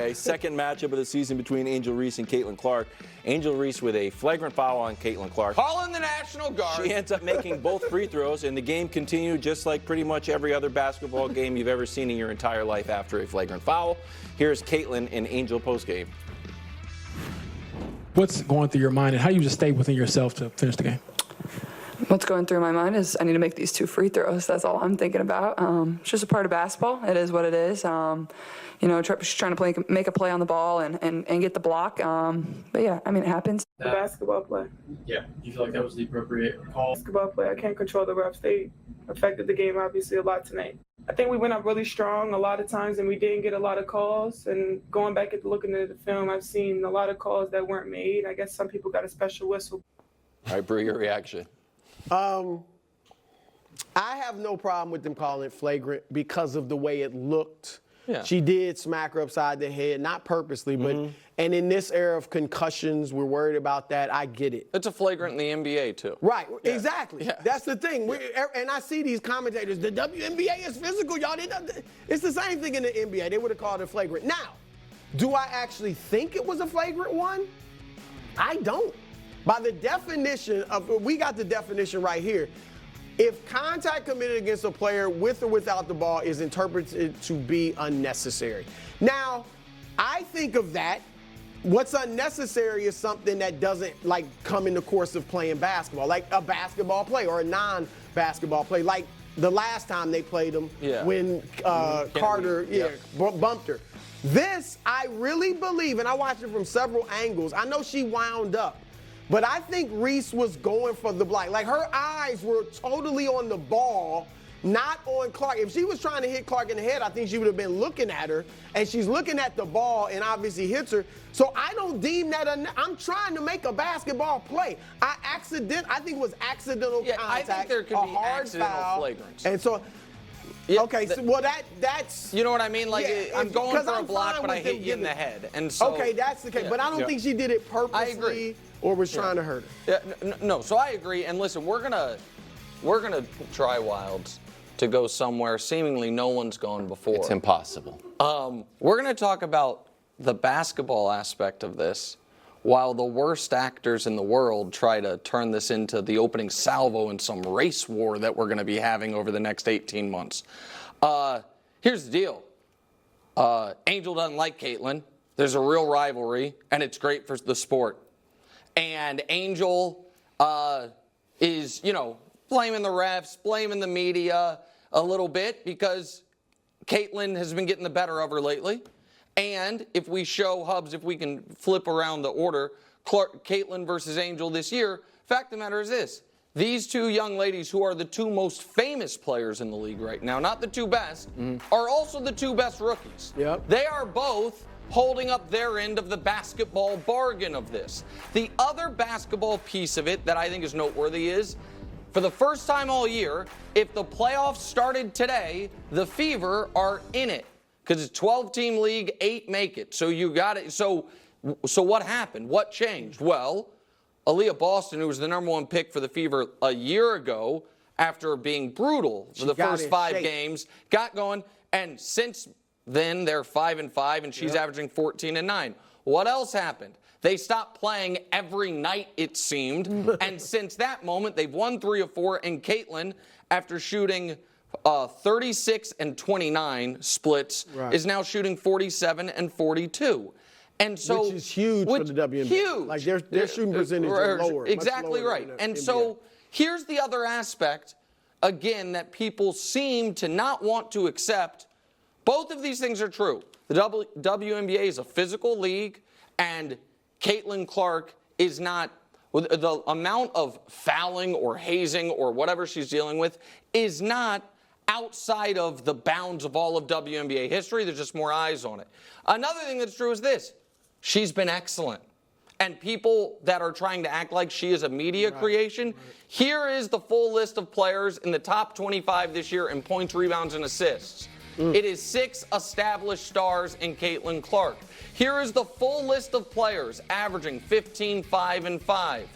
anyway, second matchup of the season between Angel Reese and Caitlin Clark. Angel Reese with a flagrant foul on Caitlin Clark. Calling the National Guard. She ends up making both free throws, and the game continued just like pretty much every other basketball game you've ever seen in your entire life after a flagrant foul. Here's Caitlin and Angel postgame. What's going through your mind, and how do you just stay within yourself to finish the game? What's going through my mind is I need to make these 2 free throws. That's all I'm thinking about. It's just a part of basketball. It is what it is. Just trying to make a play on the ball and get the block. But yeah, I mean, it happens. The basketball play. Yeah. Do you feel like that was the appropriate call? Basketball play. I can't control the refs. They affected the game obviously a lot tonight. I think we went up really strong a lot of times and we didn't get a lot of calls. And going back and looking at the film, I've seen a lot of calls that weren't made. I guess some people got a special whistle. All right, Bree, your reaction. I have no problem with them calling it flagrant because of the way it looked. Yeah. She did smack her upside the head, not purposely, but and in this era of concussions, we're worried about that. I get it. It's a flagrant in the NBA, too. Right, exactly. Yeah. That's the thing. And I see these commentators, the WNBA is physical, y'all. It's the same thing in the NBA. They would have called it flagrant. Now, do I actually think it was a flagrant one? I don't. By the definition of, we got the definition right here. If contact committed against a player with or without the ball is interpreted to be unnecessary. Now, I think of that. What's unnecessary is something that doesn't come in the course of playing basketball, like a basketball play or a non-basketball play, like the last time they played them when Carter bumped her. This, I really believe, and I watched it from several angles. I know she wound up. But I think Reese was going for the block. Like, her eyes were totally on the ball, not on Clark. If she was trying to hit Clark in the head, I think she would have been looking at her. And she's looking at the ball and obviously hits her. So I don't deem that I'm trying to make a basketball play. I think it was accidental contact. I think there could be hard accidental foul. flagrants. And so, that's. You know what I mean? Like, I'm going for a block, but I hit you in the head. And so, okay, that's the case. But I don't think she did it purposely. I agree. Or was trying to hurt her. Yeah, no, so I agree. And listen, we're gonna try Wilds to go somewhere seemingly no one's gone before. It's impossible. We're gonna talk about the basketball aspect of this, while the worst actors in the world try to turn this into the opening salvo in some race war that we're gonna be having over the next 18 months. Here's the deal. Angel doesn't like Caitlin. There's a real rivalry, and it's great for the sport. And Angel is, blaming the refs, blaming the media a little bit because Caitlin has been getting the better of her lately. And if we show Hubs, if we can flip around the order, Caitlin versus Angel this year, fact of the matter is this. These 2 young ladies who are the 2 most famous players in the league right now, not the 2 best, are also the 2 best rookies. Yep. They are both holding up their end of the basketball bargain of this. The other basketball piece of it that I think is noteworthy is, for the first time all year, if the playoffs started today, the Fever are in it. Because it's a 12-team league, 8 make it. So you got it. So what happened? What changed? Well, Aaliyah Boston, who was the #1 pick for the Fever a year ago, after being brutal for the first 5 games, got going. And since then, they're 5-5, and she's averaging 14 and 9. What else happened? They stopped playing every night, it seemed. And since that moment, they've won 3 of 4. And Caitlin, after shooting 36 and 29 splits, is now shooting 47 and 42. And so, which is huge for the WNBA. Huge. Like their shooting percentage is lower. Exactly lower right. And NBA. so here's the other aspect, again, that people seem to not want to accept. Both of these things are true. The WNBA is a physical league, and Caitlin Clark is not. The amount of fouling or hazing or whatever she's dealing with is not outside of the bounds of all of WNBA history. There's just more eyes on it. Another thing that's true is this. She's been excellent. And people that are trying to act like she is a media creation, here is the full list of players in the top 25 this year in points, rebounds, and assists. It is 6 established stars in Caitlin Clark. Here is the full list of players averaging 15, 5, and 5.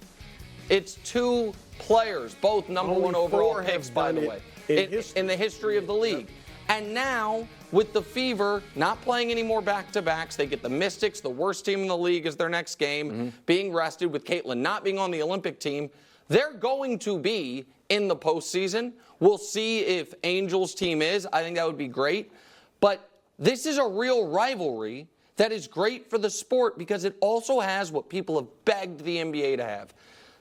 It's 2 players, both #1 overall picks, by the way, in the history of the league. And now, with the Fever not playing any more back-to-backs, they get the Mystics, the worst team in the league, as their next game, being rested, with Caitlin not being on the Olympic team. They're going to be in the postseason. We'll see if Angel's team is. I think that would be great. But this is a real rivalry that is great for the sport because it also has what people have begged the NBA to have,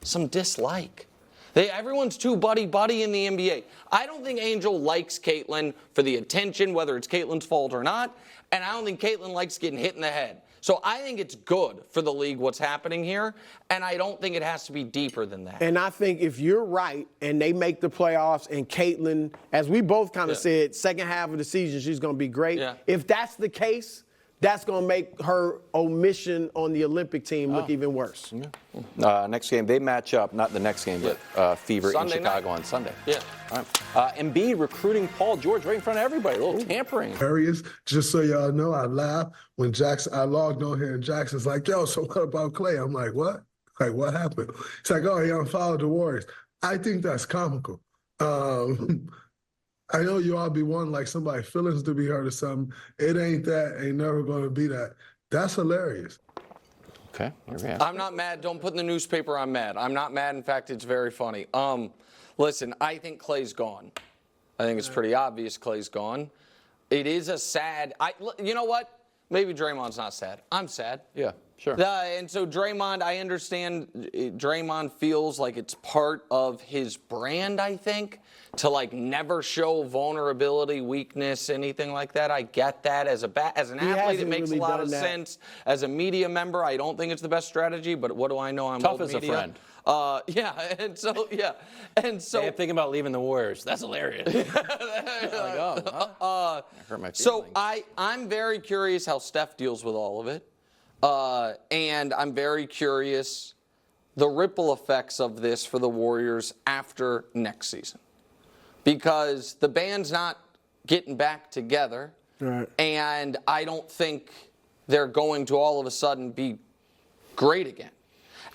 some dislike. Everyone's too buddy-buddy in the NBA. I don't think Angel likes Caitlin for the attention, whether it's Caitlin's fault or not, and I don't think Caitlin likes getting hit in the head. So I think it's good for the league what's happening here, and I don't think it has to be deeper than that. And I think if you're right and they make the playoffs and Caitlin, as we both kind of said, second half of the season, she's going to be great. Yeah. If that's the case, that's going to make her omission on the Olympic team look even worse. Next game, they match up, not the next game, but Fever Sunday in Chicago night. on Sunday. Yeah. All right. Embiid recruiting Paul George right in front of everybody. A little tampering. Areas, just so y'all know, I laughed when I logged on here and Jackson's like, yo, so what about Clay? I'm like, what? Like, what happened? It's like, oh, he unfollowed the Warriors. I think that's comical. I know you all be wanting like somebody's feelings to be hurt or something. It ain't that. Ain't never going to be that. That's hilarious. Okay. I'm not mad. Don't put in the newspaper I'm mad. I'm not mad. In fact, it's very funny. Listen, I think Clay's gone. I think it's pretty obvious Clay's gone. It is a sad. You know what? Maybe Draymond's not sad. I'm sad. Yeah, sure. And so Draymond, I understand Draymond feels like it's part of his brand, I think, to like never show vulnerability, weakness, anything like that. I get that. As an athlete, it makes really a lot of done that. sense. As a media member, I don't think it's the best strategy, but what do I know? I'm Tough old as a media. friend. And so Hey, I'm thinking about leaving the Warriors. That's hilarious. Like, oh, I hurt my feelings. So I'm very curious how Steph deals with all of it. And I'm very curious the ripple effects of this for the Warriors after next season. Because the band's not getting back together. Right. And I don't think they're going to all of a sudden be great again.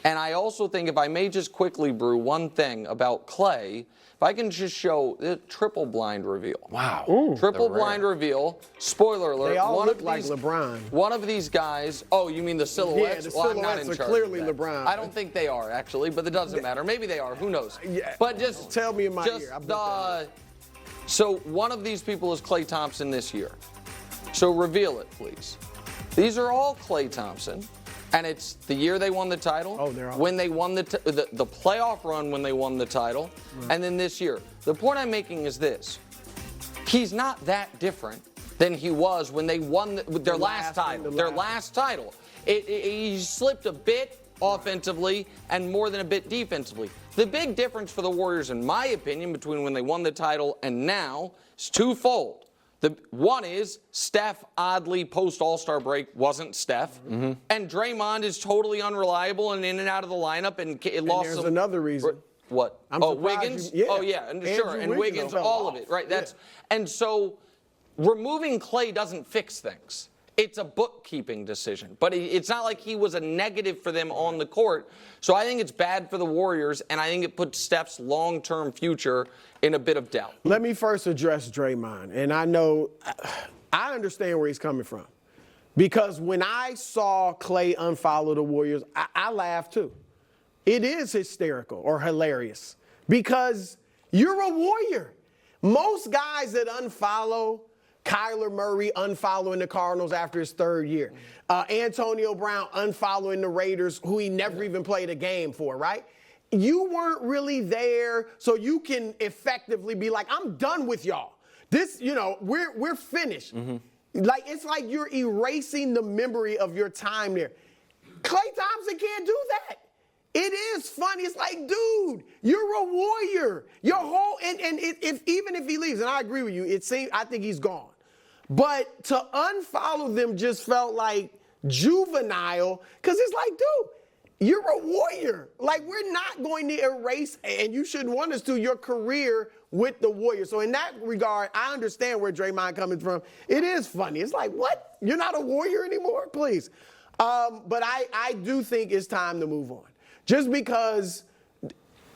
And I also think, if I may just quickly brew one thing about Clay, if I can just show the triple blind reveal. Wow. Triple blind reveal. Spoiler alert. They all one look of like these, LeBron. One of these guys. Oh, you mean the silhouettes? Yeah, the well, I'm not silhouettes in are charge clearly of that. LeBron. I don't think they are, actually, but it doesn't matter. Maybe they are. Who knows? Yeah. But just Tell me in my ear. I bet that. So one of these people is Klay Thompson this year. So reveal it, please. These are all Klay Thompson. And it's the year they won the title. Oh, they're all. When they won the playoff run when they won the title. Right. And then this year. The point I'm making is this. He's not that different than he was when they won their last title. Their last title. He slipped a bit offensively and more than a bit defensively. The big difference for the Warriors, in my opinion, between when they won the title and now is twofold. The one is Steph, oddly, post-All-Star break, wasn't Steph. Mm-hmm. And Draymond is totally unreliable and in and out of the lineup. And it lost there's some, another reason. What? Wiggins? Oh, yeah, and sure. And Wiggins, all of it, right? And so removing Clay doesn't fix things. It's a bookkeeping decision. But it's not like he was a negative for them on the court. So I think it's bad for the Warriors, and I think it puts Steph's long-term future in a bit of doubt. Let me first address Draymond. And I understand where he's coming from. Because when I saw Clay unfollow the Warriors, I laughed too. It is hysterical or hilarious because you're a Warrior. Most guys that unfollow, Kyler Murray unfollowing the Cardinals after his third year. Antonio Brown unfollowing the Raiders, who he never even played a game for, right? You weren't really there, so you can effectively be like, I'm done with y'all. This, we're finished. Mm-hmm. Like, it's like you're erasing the memory of your time there. Klay Thompson can't do that. It is funny. It's like, dude, you're a Warrior. Your whole even if he leaves, and I agree with you, I think he's gone. But to unfollow them just felt like juvenile, because it's like, dude, you're a Warrior. Like, we're not going to erase, and you shouldn't want us to, your career with the Warriors. So in that regard, I understand where Draymond coming from. It is funny. It's like, what? You're not a Warrior anymore? Please. But I do think it's time to move on. Just because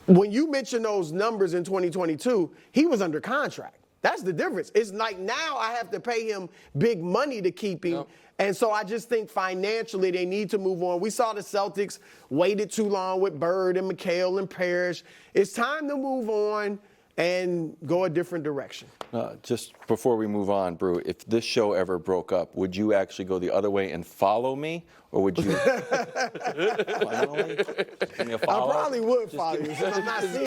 when you mention those numbers in 2022, he was under contract. That's the difference. It's like now I have to pay him big money to keep him. Yep. And so I just think financially they need to move on. We saw the Celtics waited too long with Bird and McHale and Parrish. It's time to move on and go a different direction. Just before we move on, Brew, if this show ever broke up, would you actually go the other way and follow me? Or would you finally give me a follow? I probably would follow you since I'm not seeing